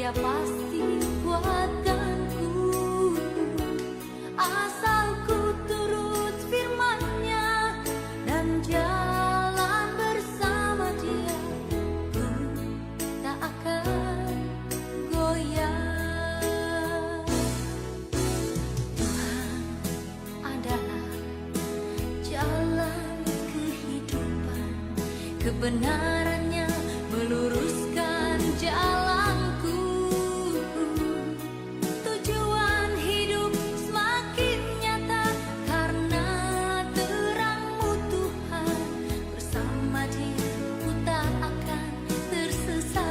Dia pasti kuatkanku, asal ku turut firman-Nya dan jalan bersama Dia, ku tak akan goyah. Tuhan adalah jalan kehidupan, kebenaran-Nya meluruskan jalanku. Tujuan hidup semakin nyata karena terang-Mu Tuhan. Bersama Dia ku tak akan tersesat.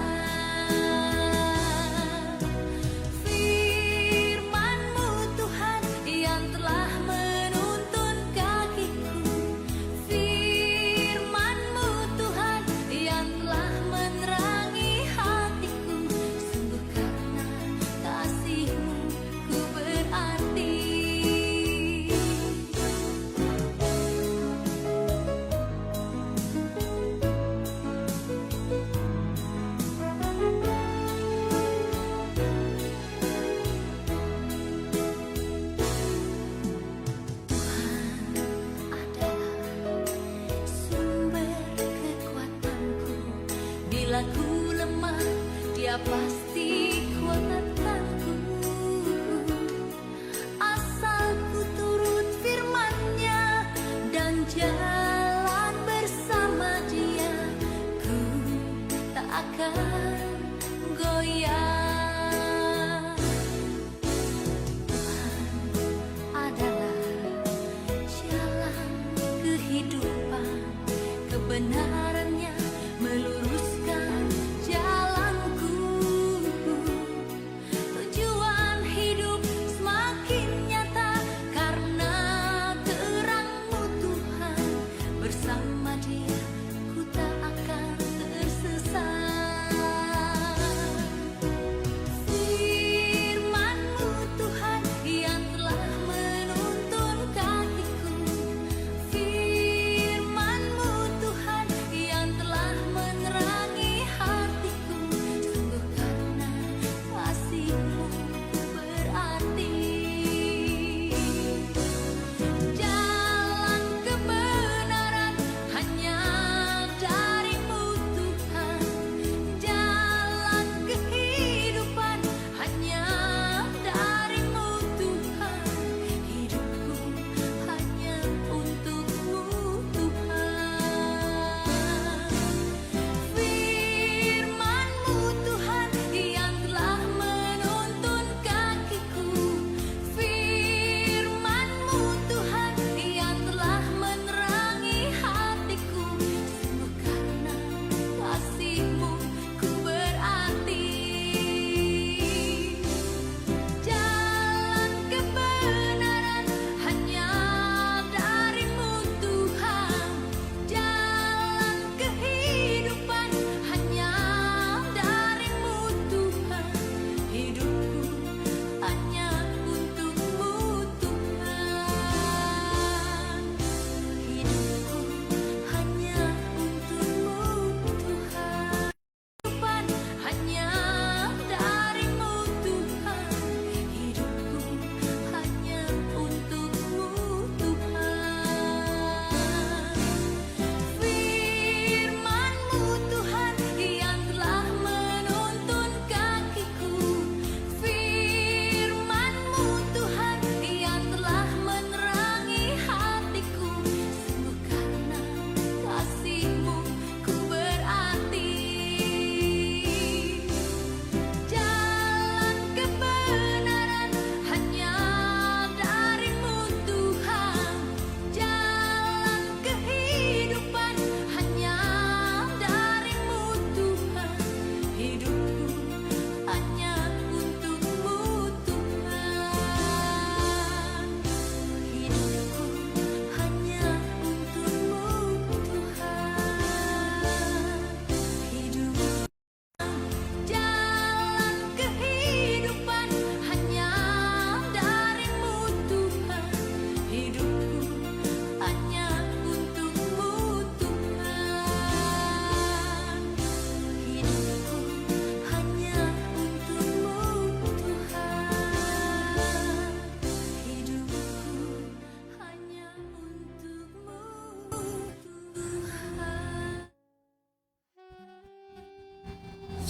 Firman-Mu Tuhan yang telah menuntun kakiku. Firman-Mu Tuhan yang telah menerangi hatiku. Sungguh karena kasih-Mu ku berarti. Tuhan adalah sumber kekuatanku. Bila ku lemah, Dia pasti kuatkanku. Asal ku turut firman-Nya dan jalan bersama Dia, ku tak akan goyah. Tuhan adalah jalan kehidupan, kebenaran-Nya meluruskan jalanku.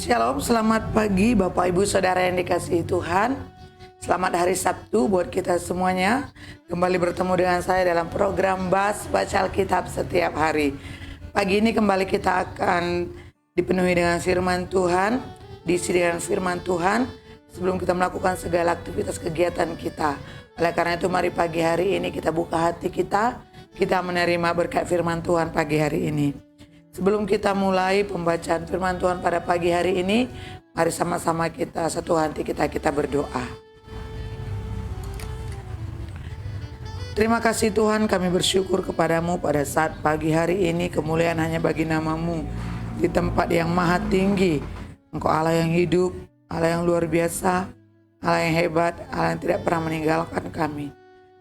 Shalom, selamat pagi Bapak Ibu Saudara yang dikasihi Tuhan. Selamat hari Sabtu buat kita semuanya. Kembali bertemu dengan saya dalam program Bas Baca Alkitab setiap hari. Pagi ini kembali kita akan dipenuhi dengan firman Tuhan, diisi dengan firman Tuhan sebelum kita melakukan segala aktivitas kegiatan kita. Oleh karena itu mari pagi hari ini kita buka hati kita menerima berkat firman Tuhan pagi hari ini. Sebelum kita mulai pembacaan firman Tuhan pada pagi hari ini, mari sama-sama kita satu hati kita berdoa. Terima kasih Tuhan, kami bersyukur kepadamu pada saat pagi hari ini. Kemuliaan hanya bagi nama-Mu di tempat yang maha tinggi. Engkau Allah yang hidup, Allah yang luar biasa, Allah yang hebat, Allah yang tidak pernah meninggalkan kami.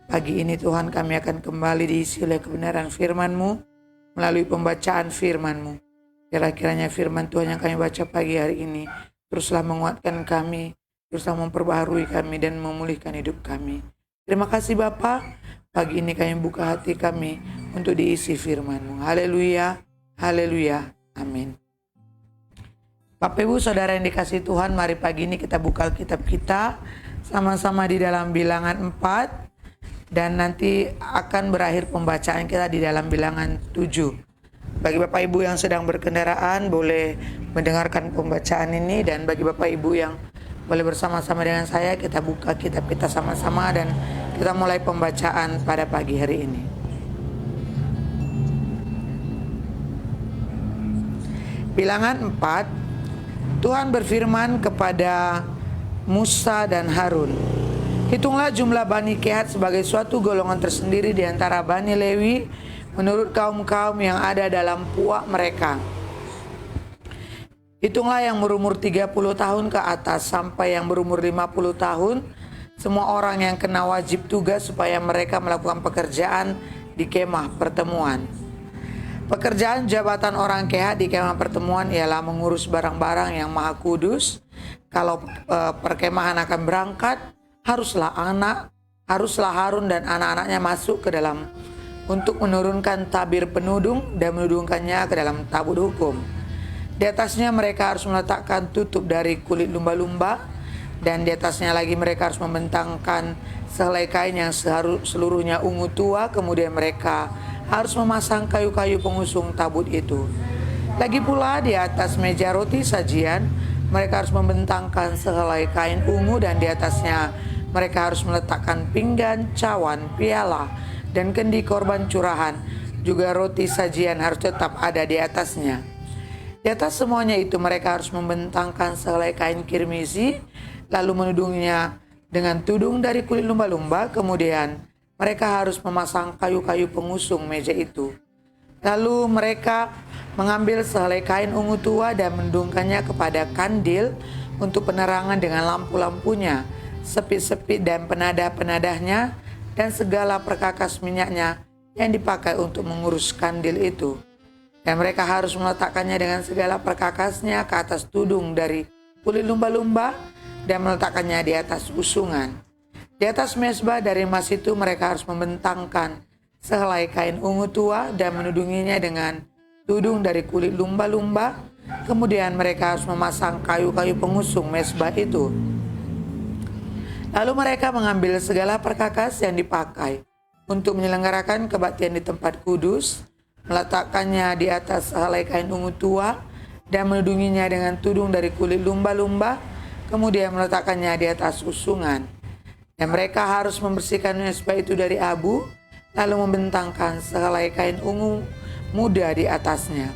Pagi ini Tuhan, kami akan kembali diisi oleh kebenaran firman-Mu melalui pembacaan firman-Mu. Kira-kiranya firman Tuhan yang kami baca pagi hari ini teruslah menguatkan kami, teruslah memperbaharui kami dan memulihkan hidup kami. Terima kasih Bapa, pagi ini kami buka hati kami untuk diisi firman-Mu. Haleluya, haleluya, amin. Bapak Ibu Saudara yang dikasihi Tuhan, mari pagi ini kita buka Alkitab kita sama-sama di dalam Bilangan 4. Dan nanti akan berakhir pembacaan kita di dalam Bilangan 7. Bagi Bapak Ibu yang sedang berkendaraan boleh mendengarkan pembacaan ini. Dan bagi Bapak Ibu yang boleh bersama-sama dengan saya, kita buka kitab kita sama-sama dan kita mulai pembacaan pada pagi hari ini. Bilangan 4, Tuhan berfirman kepada Musa dan Harun, hitunglah jumlah Bani Kehat sebagai suatu golongan tersendiri di antara Bani Lewi menurut kaum-kaum yang ada dalam puak mereka. Hitunglah yang berumur 30 tahun ke atas sampai yang berumur 50 tahun, semua orang yang kena wajib tugas supaya mereka melakukan pekerjaan di kemah pertemuan. Pekerjaan jabatan orang Kehat di kemah pertemuan ialah mengurus barang-barang yang maha kudus. Kalau perkemahan akan berangkat, haruslah Harun dan anak-anaknya masuk ke dalam untuk menurunkan tabir penudung dan menudungkannya ke dalam tabut hukum. Di atasnya mereka harus meletakkan tutup dari kulit lumba-lumba, dan di atasnya lagi mereka harus membentangkan sehelai kain yang seluruhnya ungu tua. Kemudian mereka harus memasang kayu-kayu pengusung tabut itu. Lagi pula di atas meja roti sajian mereka harus membentangkan sehelai kain ungu, dan di atasnya mereka harus meletakkan pinggan, cawan, piala, dan kendi korban curahan. Juga roti sajian harus tetap ada di atasnya. Di atas semuanya itu mereka harus membentangkan sehelai kain kirmizi, lalu menudungnya dengan tudung dari kulit lumba-lumba. Kemudian mereka harus memasang kayu-kayu pengusung meja itu. Lalu mereka mengambil sehelai kain ungu tua dan menudungkannya kepada kandil untuk penerangan dengan lampu-lampunya, sepit-sepit dan penadah-penadahnya, dan segala perkakas minyaknya yang dipakai untuk mengurus kandil itu. Dan mereka harus meletakkannya dengan segala perkakasnya ke atas tudung dari kulit lumba-lumba dan meletakkannya di atas usungan. Di atas mezbah dari emas itu mereka harus membentangkan sehelai kain ungu tua dan menudunginya dengan tudung dari kulit lumba-lumba. Kemudian mereka harus memasang kayu-kayu pengusung mezbah itu. Lalu mereka mengambil segala perkakas yang dipakai untuk menyelenggarakan kebaktian di tempat kudus, meletakkannya di atas sehelai kain ungu tua dan menudunginya dengan tudung dari kulit lumba-lumba, kemudian meletakkannya di atas usungan. Dan mereka harus membersihkan mezbah itu dari abu, lalu membentangkan sehelai kain ungu muda di atasnya.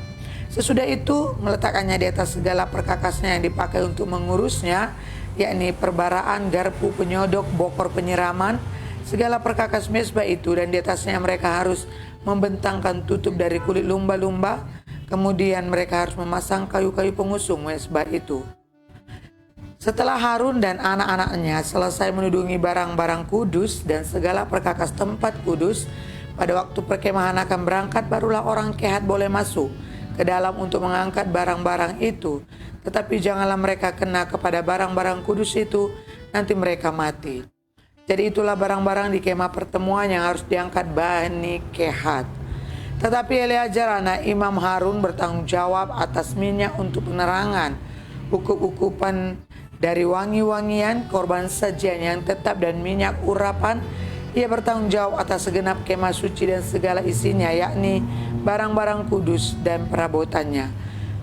Sesudah itu meletakkannya di atas segala perkakasnya yang dipakai untuk mengurusnya, yakni perbaraan, garpu, penyodok, bokor penyiraman, segala perkakas mezbah itu, dan di atasnya mereka harus membentangkan tutup dari kulit lumba-lumba. Kemudian mereka harus memasang kayu-kayu pengusung mezbah itu. Setelah Harun dan anak-anaknya selesai menudungi barang-barang kudus dan segala perkakas tempat kudus, pada waktu perkemahan akan berangkat, barulah orang Kehat boleh masuk ke dalam untuk mengangkat barang-barang itu. Tetapi janganlah mereka kena kepada barang-barang kudus itu, nanti mereka mati. Jadi itulah barang-barang di kemah pertemuan yang harus diangkat Bani Kehat. Tetapi Eleazar anak Imam Harun bertanggung jawab atas minyak untuk penerangan, ukup-ukupan dari wangi-wangian, korban sajian yang tetap dan minyak urapan. Ia bertanggung jawab atas segenap kemah suci dan segala isinya, yakni barang-barang kudus dan perabotannya.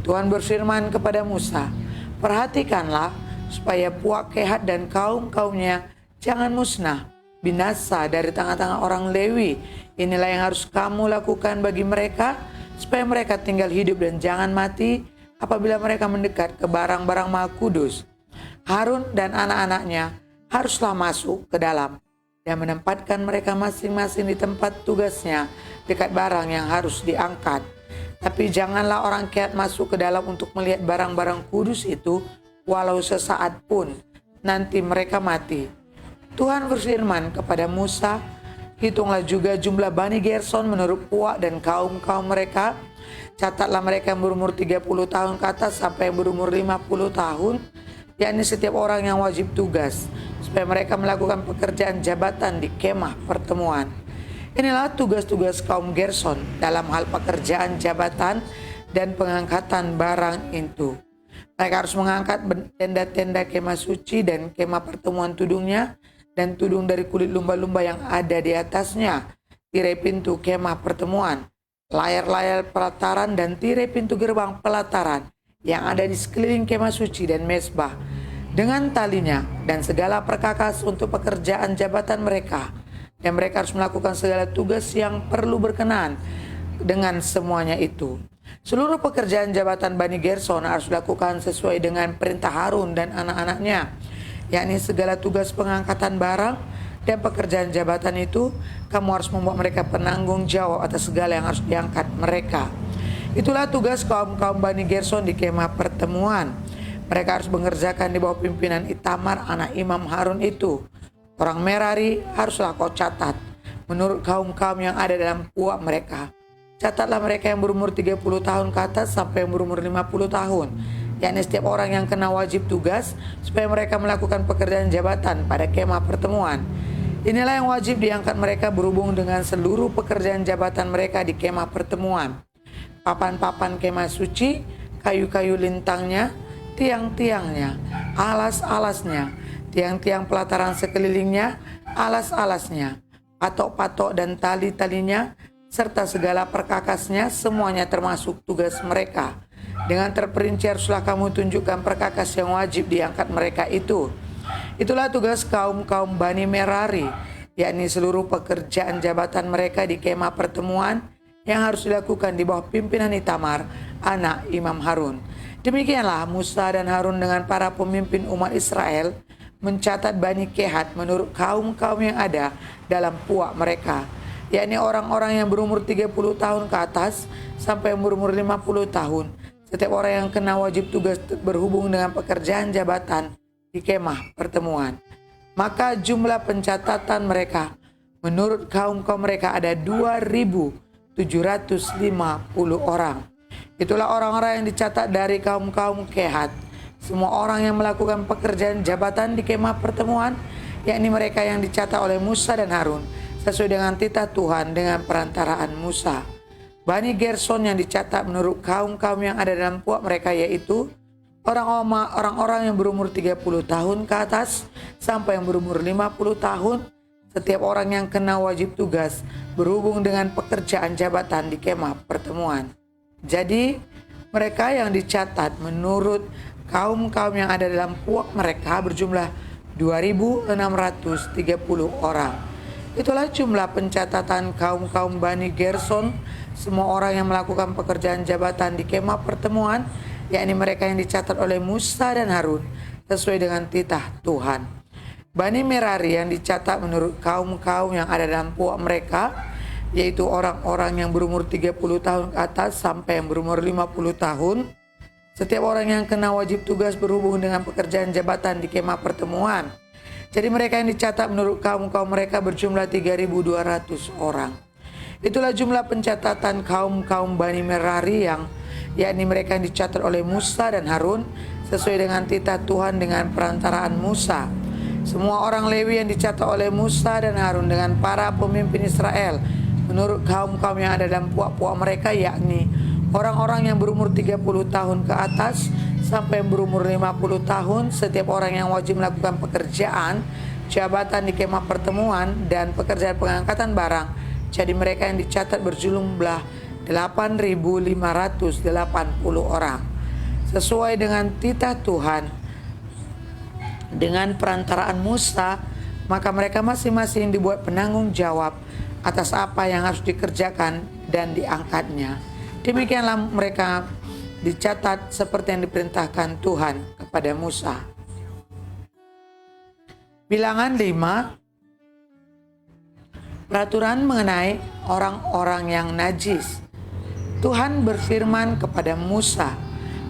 Tuhan berfirman kepada Musa, perhatikanlah supaya puak Kehat dan kaum-kaumnya jangan musnah, binasa dari tengah-tengah orang Lewi. Inilah yang harus kamu lakukan bagi mereka, supaya mereka tinggal hidup dan jangan mati apabila mereka mendekat ke barang-barang maha kudus. Harun dan anak-anaknya haruslah masuk ke dalam dan menempatkan mereka masing-masing di tempat tugasnya dekat barang yang harus diangkat. Tapi janganlah orang Kehat masuk ke dalam untuk melihat barang-barang kudus itu walau sesaat pun, nanti mereka mati. Tuhan berfirman kepada Musa, hitunglah juga jumlah Bani Gerson menurut puak dan kaum-kaum mereka. Catatlah mereka yang berumur 30 tahun ke atas sampai yang berumur 50 tahun, yakni setiap orang yang wajib tugas, supaya mereka melakukan pekerjaan jabatan di kemah pertemuan. Inilah tugas-tugas kaum Gerson dalam hal pekerjaan jabatan dan pengangkatan barang itu. Mereka harus mengangkat tenda-tenda kemah suci dan kemah pertemuan tudungnya, dan tudung dari kulit lumba-lumba yang ada di atasnya, tirai pintu kemah pertemuan, layar-layar pelataran dan tirai pintu gerbang pelataran yang ada di sekeliling kemah suci dan mezbah dengan talinya dan segala perkakas untuk pekerjaan jabatan mereka. Dan mereka harus melakukan segala tugas yang perlu berkenan dengan semuanya itu. Seluruh pekerjaan jabatan Bani Gerson harus dilakukan sesuai dengan perintah Harun dan anak-anaknya, yakni segala tugas pengangkatan barang dan pekerjaan jabatan itu. Kamu harus membuat mereka penanggung jawab atas segala yang harus diangkat mereka. Itulah tugas kaum-kaum Bani Gerson di kemah pertemuan. Mereka harus mengerjakan di bawah pimpinan Itamar anak Imam Harun itu. Orang Merari haruslah kau catat menurut kaum-kaum yang ada dalam puak mereka. Catatlah mereka yang berumur 30 tahun ke atas sampai yang berumur 50 tahun, yakni setiap orang yang kena wajib tugas, supaya mereka melakukan pekerjaan jabatan pada kemah pertemuan. Inilah yang wajib diangkat mereka berhubung dengan seluruh pekerjaan jabatan mereka di kemah pertemuan. Papan-papan kemah suci, kayu-kayu lintangnya, tiang-tiangnya, alas-alasnya, tiang-tiang pelataran sekelilingnya, alas-alasnya, patok-patok dan tali-talinya, serta segala perkakasnya, semuanya termasuk tugas mereka. Dengan terperinci haruslah kamu tunjukkan perkakas yang wajib diangkat mereka itu. Itulah tugas kaum-kaum Bani Merari, yakni seluruh pekerjaan jabatan mereka di kemah pertemuan yang harus dilakukan di bawah pimpinan Itamar, anak Imam Harun. Demikianlah Musa dan Harun dengan para pemimpin umat Israel mencatat Bani Kehat menurut kaum-kaum yang ada dalam puak mereka, yakni orang-orang yang berumur 30 tahun ke atas sampai yang berumur 50 tahun. Setiap orang yang kena wajib tugas berhubung dengan pekerjaan jabatan di kemah pertemuan. Maka jumlah pencatatan mereka menurut kaum-kaum mereka ada 2.750 orang. Itulah orang-orang yang dicatat dari kaum-kaum Kehat. Semua orang yang melakukan pekerjaan jabatan di kemah pertemuan, yakni mereka yang dicatat oleh Musa dan Harun, sesuai dengan titah Tuhan dengan perantaraan Musa. Bani Gerson yang dicatat menurut kaum-kaum yang ada dalam puak mereka, yaitu orang-orang yang berumur 30 tahun ke atas sampai yang berumur 50 tahun, setiap orang yang kena wajib tugas berhubung dengan pekerjaan jabatan di kemah pertemuan. Jadi mereka yang dicatat menurut kaum-kaum yang ada dalam puak mereka berjumlah 2.630 orang. Itulah jumlah pencatatan kaum-kaum Bani Gerson, semua orang yang melakukan pekerjaan jabatan di kemah pertemuan, yakni mereka yang dicatat oleh Musa dan Harun sesuai dengan titah Tuhan. Bani Merari yang dicatat menurut kaum-kaum yang ada dalam puak mereka, yaitu orang-orang yang berumur 30 tahun ke atas sampai yang berumur 50 tahun. Setiap orang yang kena wajib tugas berhubung dengan pekerjaan jabatan di kemah pertemuan. Jadi mereka yang dicatat menurut kaum-kaum mereka berjumlah 3.200 orang. Itulah jumlah pencatatan kaum-kaum Bani Merari yang yakni mereka yang dicatat oleh Musa dan Harun sesuai dengan titah Tuhan dengan perantaraan Musa. Semua orang Lewi yang dicatat oleh Musa dan Harun dengan para pemimpin Israel menurut kaum-kaum yang ada dalam puak-puak mereka, yakni Orang-orang yang berumur 30 tahun ke atas sampai yang berumur 50 tahun, setiap orang yang wajib melakukan pekerjaan, jabatan di kemah pertemuan, dan pekerjaan pengangkatan barang. Jadi mereka yang dicatat berjumlah 8.580 orang. Sesuai dengan titah Tuhan, dengan perantaraan Musa, maka mereka masing-masing dibuat penanggung jawab atas apa yang harus dikerjakan dan diangkatnya. Demikianlah mereka dicatat seperti yang diperintahkan Tuhan kepada Musa. Bilangan 5, peraturan mengenai orang-orang yang najis. Tuhan berfirman kepada Musa,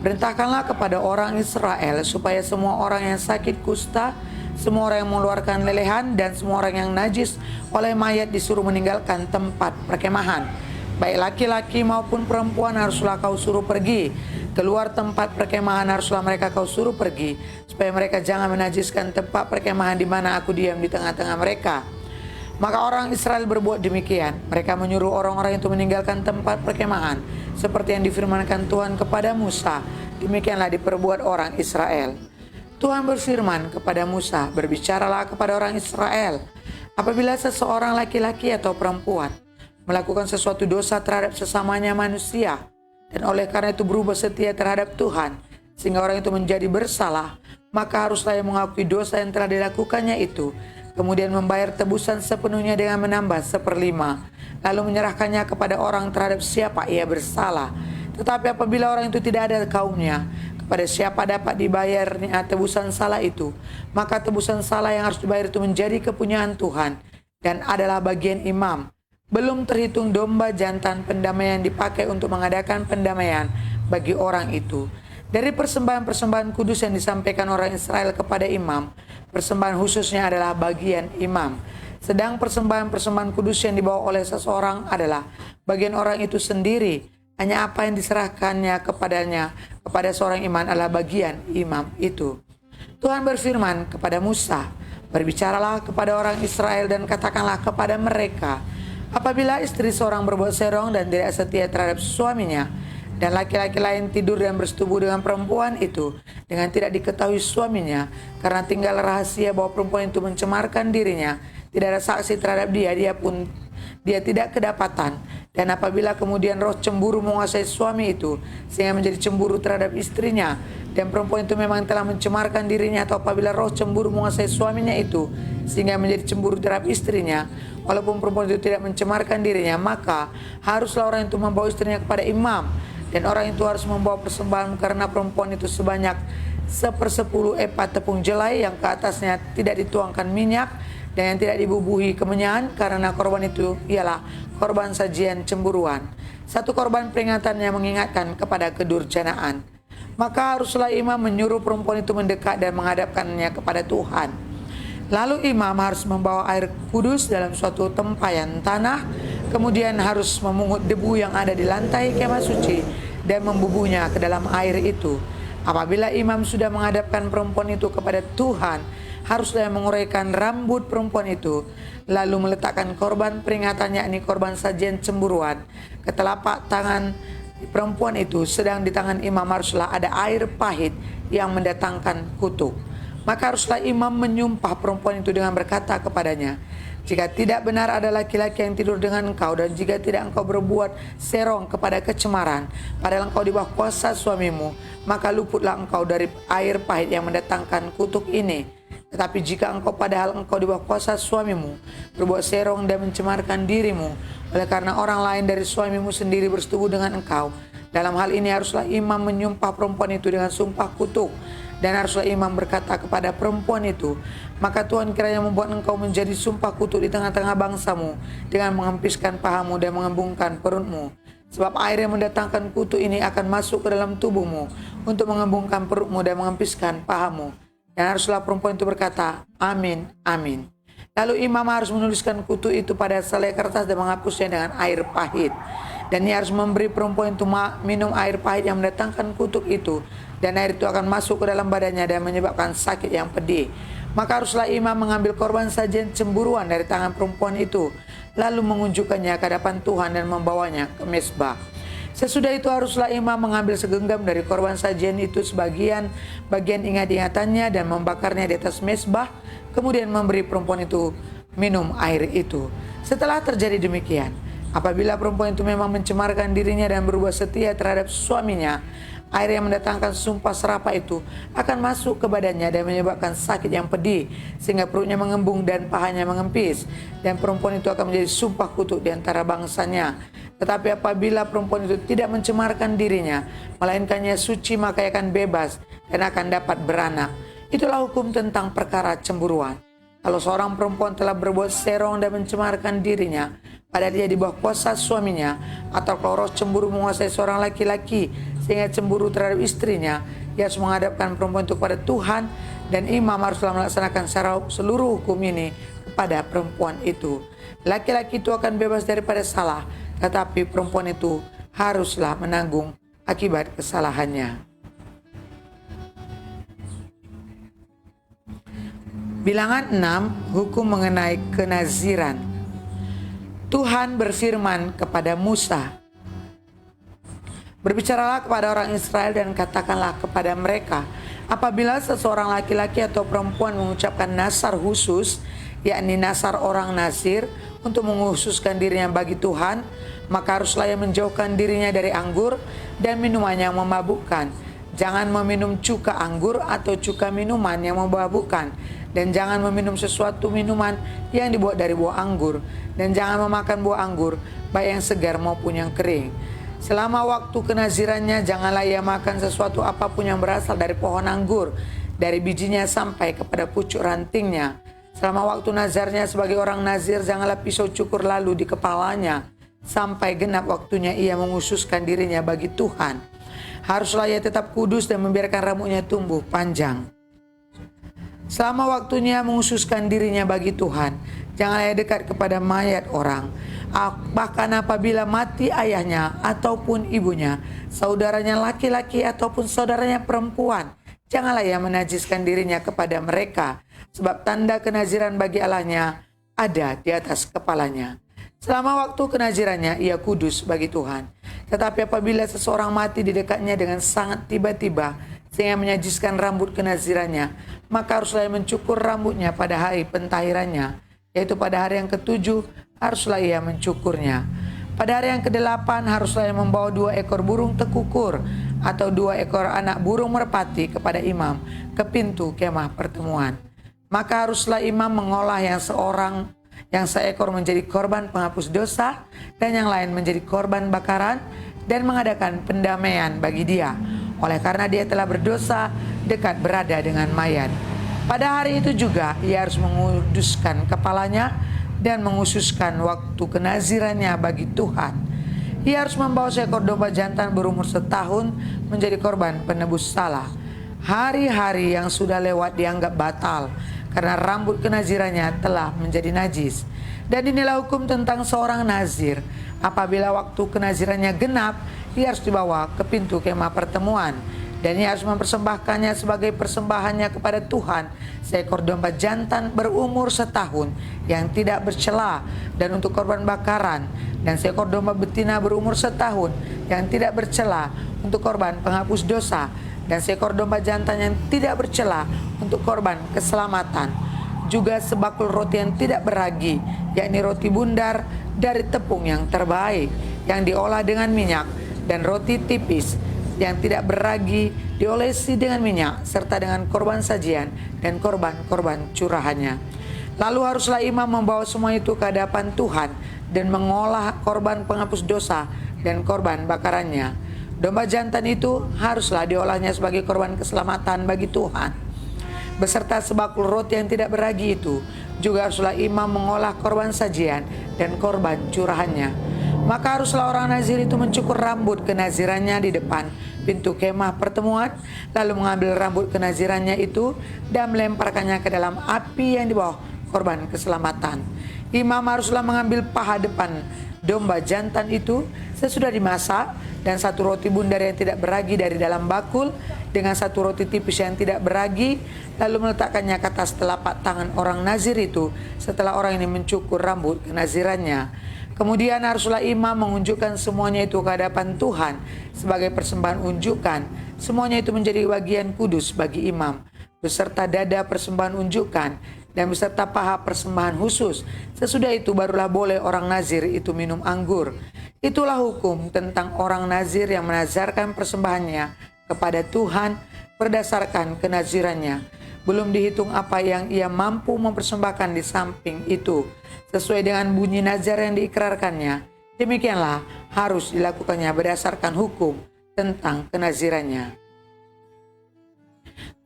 "Perintahkanlah kepada orang Israel supaya semua orang yang sakit kusta, semua orang yang mengeluarkan lelehan, dan semua orang yang najis oleh mayat disuruh meninggalkan tempat perkemahan. Baik laki-laki maupun perempuan haruslah kau suruh pergi. Keluar tempat perkemahan haruslah mereka kau suruh pergi, supaya mereka jangan menajiskan tempat perkemahan di mana aku diam di tengah-tengah mereka." Maka orang Israel berbuat demikian. Mereka menyuruh orang-orang itu meninggalkan tempat perkemahan, seperti yang difirmankan Tuhan kepada Musa. Demikianlah diperbuat orang Israel. Tuhan berfirman kepada Musa, "Berbicaralah kepada orang Israel, apabila seseorang laki-laki atau perempuan melakukan sesuatu dosa terhadap sesamanya manusia, dan oleh karena itu berubah setia terhadap Tuhan, sehingga orang itu menjadi bersalah, maka haruslah yang mengakui dosa yang telah dilakukannya itu, kemudian membayar tebusan sepenuhnya dengan menambah 1/5, lalu menyerahkannya kepada orang terhadap siapa ia bersalah. Tetapi apabila orang itu tidak ada kaumnya, kepada siapa dapat dibayarnya tebusan salah itu, maka tebusan salah yang harus dibayar itu menjadi kepunyaan Tuhan dan adalah bagian imam. Belum terhitung domba jantan pendamaian dipakai untuk mengadakan pendamaian bagi orang itu. Dari persembahan-persembahan kudus yang disampaikan orang Israel kepada imam, persembahan khususnya adalah bagian imam. Sedang persembahan-persembahan kudus yang dibawa oleh seseorang adalah bagian orang itu sendiri. Hanya apa yang diserahkannya kepada seorang imam adalah bagian imam itu. Tuhan berfirman kepada Musa, "Berbicaralah kepada orang Israel dan katakanlah kepada mereka, apabila istri seorang berbuat serong dan tidak setia terhadap suaminya, dan laki-laki lain tidur dan bersetubuh dengan perempuan itu dengan tidak diketahui suaminya, karena tinggal rahasia bahwa perempuan itu mencemarkan dirinya, tidak ada saksi terhadap dia tidak kedapatan, dan apabila kemudian roh cemburu menguasai suami itu sehingga menjadi cemburu terhadap istrinya, dan perempuan itu memang telah mencemarkan dirinya, atau apabila roh cemburu menguasai suaminya itu sehingga menjadi cemburu terhadap istrinya, walaupun perempuan itu tidak mencemarkan dirinya, maka haruslah orang itu membawa istrinya kepada imam, dan orang itu harus membawa persembahan karena perempuan itu sebanyak 1/10 epat tepung jelai yang ke atasnya tidak dituangkan minyak dan yang tidak dibubuhi kemenyan, karena korban itu ialah korban sajian cemburuan. Satu korban peringatan yang mengingatkan kepada kedurjanaan. Maka haruslah imam menyuruh perempuan itu mendekat dan menghadapkannya kepada Tuhan. Lalu imam harus membawa air kudus dalam suatu tempayan tanah, kemudian harus memungut debu yang ada di lantai kemah suci dan membubuhnya ke dalam air itu. Apabila imam sudah menghadapkan perempuan itu kepada Tuhan, haruslah menguraikan rambut perempuan itu, lalu meletakkan korban peringatan, yakni korban sajian cemburuan, ke telapak tangan perempuan itu, sedang di tangan imam haruslah ada air pahit yang mendatangkan kutuk. Maka haruslah imam menyumpah perempuan itu dengan berkata kepadanya, "Jika tidak benar ada laki-laki yang tidur dengan engkau, dan jika tidak engkau berbuat serong kepada kecemaran, padahal engkau di bawah kuasa suamimu, maka luputlah engkau dari air pahit yang mendatangkan kutuk ini. Tetapi jika engkau padahal engkau di bawah kuasa suamimu, berbuat serong dan mencemarkan dirimu, oleh karena orang lain dari suamimu sendiri bersetubuh dengan engkau, dalam hal ini haruslah imam menyumpah perempuan itu dengan sumpah kutuk. Dan haruslah imam berkata kepada perempuan itu, maka Tuhan kiranya membuat engkau menjadi sumpah kutuk di tengah-tengah bangsamu, dengan mengempiskan pahamu dan mengembungkan perutmu. Sebab air yang mendatangkan kutuk ini akan masuk ke dalam tubuhmu, untuk mengembungkan perutmu dan mengempiskan pahamu." Dan haruslah perempuan itu berkata, "Amin, amin." Lalu imam harus menuliskan kutuk itu pada selai kertas dan menghapusnya dengan air pahit. Dan ia harus memberi perempuan itu minum air pahit yang mendatangkan kutuk itu, dan air itu akan masuk ke dalam badannya dan menyebabkan sakit yang pedih. Maka haruslah imam mengambil korban sajian cemburuan dari tangan perempuan itu, lalu mengunjukkannya ke hadapan Tuhan dan membawanya ke mezbah. Sesudah itu haruslah imam mengambil segenggam dari korban sajian itu bagian ingat-ingatannya dan membakarnya di atas mezbah, kemudian memberi perempuan itu minum air itu. Setelah terjadi demikian, apabila perempuan itu memang mencemarkan dirinya dan berbuat setia terhadap suaminya, air yang mendatangkan sumpah serapah itu akan masuk ke badannya dan menyebabkan sakit yang pedih, sehingga perutnya mengembung dan pahanya mengempis, dan perempuan itu akan menjadi sumpah kutuk di antara bangsanya. Tetapi apabila perempuan itu tidak mencemarkan dirinya, melainkan ia suci, maka ia akan bebas dan akan dapat beranak. Itulah hukum tentang perkara cemburuan. Kalau seorang perempuan telah berbuat serong dan mencemarkan dirinya, padahal dia di bawah kuasa suaminya, atau kalau roh cemburu menguasai seorang laki-laki sehingga cemburu terhadap istrinya, ia harus menghadapkan perempuan itu kepada Tuhan, dan imam haruslah melaksanakan seluruh hukum ini kepada perempuan itu. Laki-laki itu akan bebas daripada salah, tetapi perempuan itu haruslah menanggung akibat kesalahannya. Bilangan 6, hukum mengenai kenaziran. Tuhan berfirman kepada Musa, "Berbicaralah kepada orang Israel dan katakanlah kepada mereka, apabila seseorang laki-laki atau perempuan mengucapkan nasar khusus, yakni nasar orang Nazir, untuk menghususkan dirinya bagi Tuhan, maka haruslah ia menjauhkan dirinya dari anggur dan minuman yang memabukkan. Jangan meminum cuka anggur atau cuka minuman yang memabukkan, dan jangan meminum sesuatu minuman yang dibuat dari buah anggur, dan jangan memakan buah anggur, baik yang segar maupun yang kering. Selama waktu kenazirannya, janganlah ia makan sesuatu apapun yang berasal dari pohon anggur, dari bijinya sampai kepada pucuk rantingnya. Selama waktu nazarnya sebagai orang nazir, janganlah pisau cukur lalu di kepalanya, sampai genap waktunya ia menghususkan dirinya bagi Tuhan. Haruslah ia tetap kudus dan membiarkan rambutnya tumbuh panjang. Selama waktunya menghususkan dirinya bagi Tuhan, janganlah ia dekat kepada mayat orang. Bahkan apabila mati ayahnya ataupun ibunya, saudaranya laki-laki ataupun saudaranya perempuan, janganlah ia menajiskan dirinya kepada mereka, sebab tanda kenaziran bagi Allahnya ada di atas kepalanya. Selama waktu kenazirannya ia kudus bagi Tuhan. Tetapi apabila seseorang mati di dekatnya dengan sangat tiba-tiba sehingga menajiskan rambut kenazirannya, maka haruslah ia mencukur rambutnya pada hari pentahirannya, yaitu pada hari yang ke-7 haruslah ia mencukurnya. Pada hari yang ke-8 haruslah ia membawa 2 ekor burung tekukur atau 2 ekor anak burung merpati kepada imam ke pintu kemah pertemuan. Maka haruslah imam mengolah yang seekor menjadi korban penghapus dosa dan yang lain menjadi korban bakaran, dan mengadakan pendamaian bagi dia, oleh karena dia telah berdosa dekat berada dengan mayat. Pada hari itu juga ia harus menguduskan kepalanya dan menghususkan waktu kenazirannya bagi Tuhan. Ia harus membawa seekor domba jantan berumur 1 tahun menjadi korban penebus salah. Hari-hari yang sudah lewat dianggap batal, karena rambut kenazirannya telah menjadi najis. Dan inilah hukum tentang seorang nazir. Apabila waktu kenazirannya genap, ia harus dibawa ke pintu kemah pertemuan, dan ia harus mempersembahkannya sebagai persembahannya kepada Tuhan seekor domba jantan berumur 1 tahun yang tidak bercela, dan untuk korban bakaran, dan seekor domba betina berumur 1 tahun yang tidak bercela untuk korban penghapus dosa, dan seekor domba jantan yang tidak bercela untuk korban keselamatan. Juga sebakul roti yang tidak beragi, yakni roti bundar dari tepung yang terbaik yang diolah dengan minyak, dan roti tipis yang tidak beragi diolesi dengan minyak, serta dengan korban sajian dan korban-korban curahannya. Lalu haruslah imam membawa semua itu ke hadapan Tuhan dan mengolah korban penghapus dosa dan korban bakarannya. Domba jantan itu haruslah diolahnya sebagai korban keselamatan bagi Tuhan, beserta sebakul roti yang tidak beragi itu. Juga haruslah imam mengolah korban sajian dan korban curahannya. Maka haruslah orang nazir itu mencukur rambut kenazirannya di depan pintu kemah pertemuan, lalu mengambil rambut kenazirannya itu dan melemparkannya ke dalam api yang di bawah korban keselamatan. Imam haruslah mengambil paha depan domba jantan itu sesudah dimasak, dan 1 roti bundar yang tidak beragi dari dalam bakul dengan 1 roti tipis yang tidak beragi, lalu meletakkannya ke atas telapak tangan orang nazir itu setelah orang ini mencukur rambut kenazirannya. Kemudian haruslah imam mengunjukkan semuanya itu ke hadapan Tuhan sebagai persembahan unjukan. Semuanya itu menjadi bagian kudus bagi imam, beserta dada persembahan unjukan dan beserta paha persembahan khusus. Sesudah itu barulah boleh orang nazir itu minum anggur. Itulah hukum tentang orang nazir yang menazarkan persembahannya kepada Tuhan berdasarkan kenazirannya. Belum dihitung apa yang ia mampu mempersembahkan di samping itu, sesuai dengan bunyi nazar yang diikrarkannya. Demikianlah harus dilakukannya berdasarkan hukum tentang kenazirannya.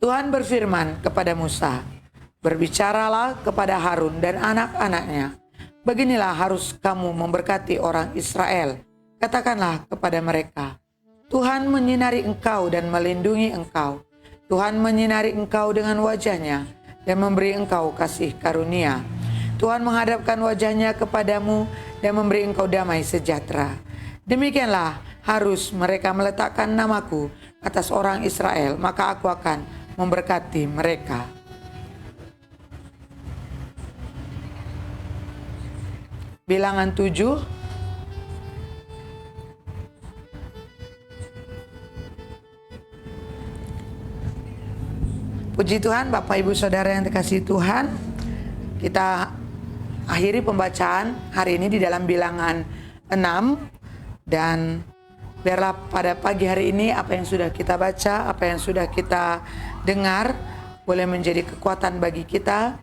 Tuhan berfirman kepada Musa, "Berbicaralah kepada Harun dan anak-anaknya. Beginilah harus kamu memberkati orang Israel. Katakanlah kepada mereka, Tuhan menyinari engkau dan melindungi engkau. Tuhan menyinari engkau dengan wajahnya dan memberi engkau kasih karunia. Tuhan menghadapkan wajahnya kepadamu dan memberi engkau damai sejahtera." Demikianlah harus mereka meletakkan namaku atas orang Israel, maka aku akan memberkati mereka. Bilangan 7. Puji Tuhan, Bapak Ibu Saudara yang dikasihi Tuhan, kita akhiri pembacaan hari ini di dalam bilangan 6. Dan biarlah pada pagi hari ini apa yang sudah kita baca, apa yang sudah kita dengar boleh menjadi kekuatan bagi kita.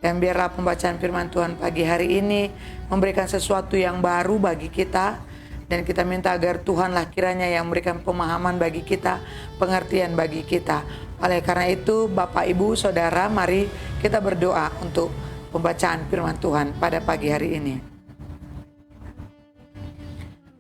Dan biarlah pembacaan firman Tuhan pagi hari ini memberikan sesuatu yang baru bagi kita. Dan kita minta agar Tuhanlah kiranya yang memberikan pemahaman bagi kita, pengertian bagi kita. Oleh karena itu, Bapak, Ibu, Saudara, mari kita berdoa untuk pembacaan firman Tuhan pada pagi hari ini.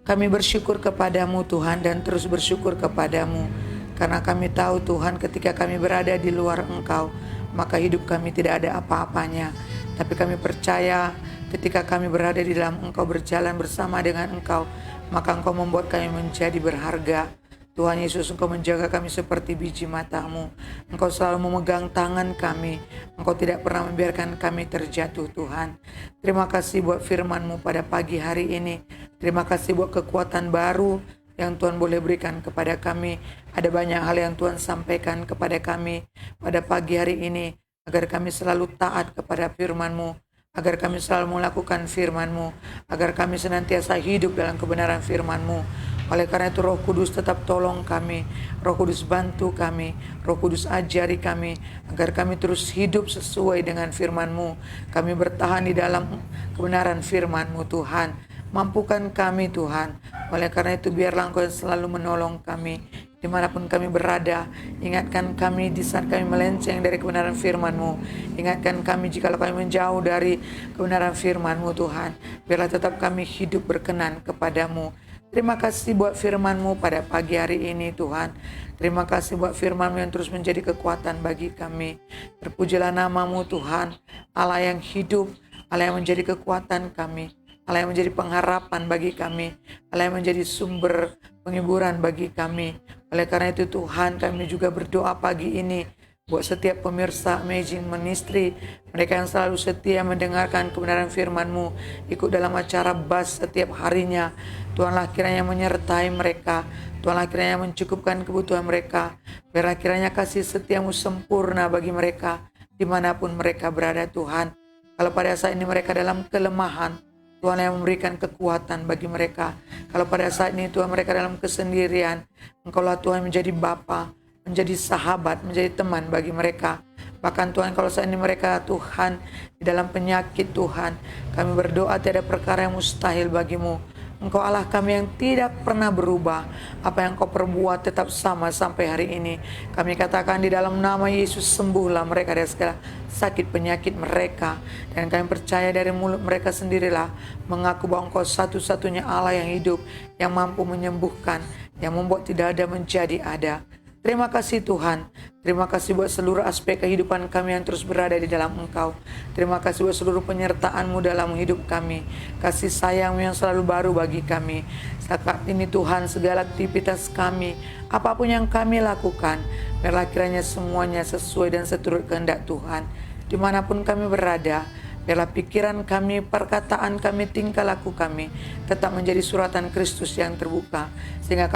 Kami bersyukur kepadamu Tuhan dan terus bersyukur kepadamu. Karena kami tahu Tuhan, ketika kami berada di luar Engkau, maka hidup kami tidak ada apa-apanya. Tapi kami percaya ketika kami berada di dalam Engkau, berjalan bersama dengan Engkau, maka Engkau membuat kami menjadi berharga. Tuhan Yesus, Engkau menjaga kami seperti biji mata-Mu. Engkau selalu memegang tangan kami. Engkau tidak pernah membiarkan kami terjatuh, Tuhan. Terima kasih buat firman-Mu pada pagi hari ini. Terima kasih buat kekuatan baru yang Tuhan boleh berikan kepada kami. Ada banyak hal yang Tuhan sampaikan kepada kami pada pagi hari ini, agar kami selalu taat kepada firman-Mu, agar kami selalu melakukan firman-Mu, agar kami senantiasa hidup dalam kebenaran firman-Mu. Oleh karena itu Roh Kudus tetap tolong kami, Roh Kudus bantu kami, Roh Kudus ajari kami, agar kami terus hidup sesuai dengan firman-Mu. Kami bertahan di dalam kebenaran firman-Mu Tuhan. Mampukan kami Tuhan. Oleh karena itu biarlah Engkau selalu menolong kami dimanapun kami berada. Ingatkan kami di saat kami melenceng dari kebenaran firman-Mu. Ingatkan kami jika kami menjauh dari kebenaran firman-Mu Tuhan. Biarlah tetap kami hidup berkenan kepadamu. Terima kasih buat firman-Mu pada pagi hari ini Tuhan. Terima kasih buat firman-Mu yang terus menjadi kekuatan bagi kami. Terpujilah nama-Mu Tuhan, Allah yang hidup, Allah yang menjadi kekuatan kami, Allah yang menjadi pengharapan bagi kami, Allah yang menjadi sumber penghiburan bagi kami. Oleh karena itu Tuhan, kami juga berdoa pagi ini buat setiap pemirsa Amazing Ministry, mereka yang selalu setia mendengarkan kebenaran firman-Mu, ikut dalam acara BAS setiap harinya. Tuhanlah kiranya menyertai mereka, Tuhanlah kiranya mencukupkan kebutuhan mereka. Biarlah kiranya kasih setia-Mu sempurna bagi mereka dimanapun mereka berada Tuhan. Kalau pada saat ini mereka dalam kelemahan, Tuhan yang memberikan kekuatan bagi mereka. Kalau pada saat ini Tuhan mereka dalam kesendirian, Engkaulah Tuhan menjadi Bapa, menjadi sahabat, menjadi teman bagi mereka. Bahkan Tuhan kalau saat ini mereka Tuhan di dalam penyakit Tuhan, kami berdoa tiada perkara yang mustahil bagi-Mu. Engkau Allah kami yang tidak pernah berubah. Apa yang Kau perbuat tetap sama sampai hari ini. Kami katakan di dalam nama Yesus, sembuhlah mereka dari segala sakit penyakit mereka. Dan kami percaya dari mulut mereka sendirilah mengaku bahwa Engkau satu-satunya Allah yang hidup, yang mampu menyembuhkan, yang membuat tidak ada menjadi ada. Terima kasih Tuhan. Terima kasih buat seluruh aspek kehidupan kami yang terus berada di dalam Engkau. Terima kasih buat seluruh penyertaan-Mu dalam hidup kami. Kasih sayang-Mu yang selalu baru bagi kami. Saat ini Tuhan, segala aktivitas kami, apapun yang kami lakukan, biarlah kiranya semuanya sesuai dan seturut kehendak Tuhan. Dimanapun kami berada, Biarlah pikiran kami, perkataan kami, tingkah laku kami tetap menjadi suratan Kristus yang terbuka. Sehingga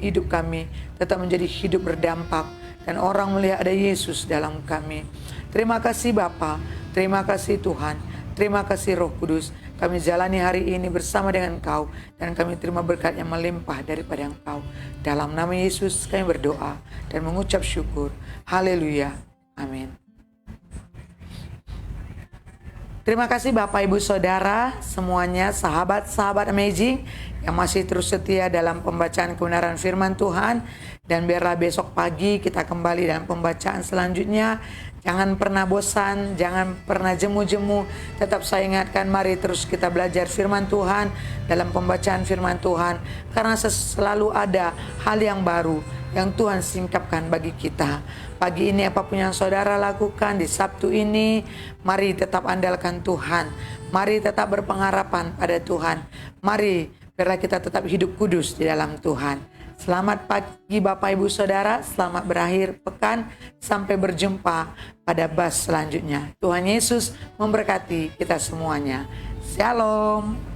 hidup kami tetap menjadi hidup berdampak. Dan orang melihat ada Yesus dalam kami. Terima kasih Bapa, terima kasih Tuhan, terima kasih Roh Kudus. Kami jalani hari ini bersama dengan Engkau dan kami terima berkat yang melimpah daripada Engkau. Dalam nama Yesus kami berdoa dan mengucap syukur. Haleluya. Amin. Terima kasih Bapak Ibu Saudara semuanya, sahabat-sahabat Amazing yang masih terus setia dalam pembacaan kebenaran firman Tuhan. Dan biarlah besok pagi kita kembali dalam pembacaan selanjutnya. Jangan pernah bosan, jangan pernah jemu-jemu. Tetap saya ingatkan, mari terus kita belajar firman Tuhan dalam pembacaan firman Tuhan. Karena selalu ada hal yang baru yang Tuhan singkapkan bagi kita. Pagi ini apapun yang saudara lakukan di Sabtu ini, mari tetap andalkan Tuhan. Mari tetap berpengharapan pada Tuhan. Mari biarlah kita tetap hidup kudus di dalam Tuhan. Selamat pagi Bapak Ibu Saudara, selamat berakhir pekan, sampai berjumpa pada bas selanjutnya. Tuhan Yesus memberkati kita semuanya. Shalom.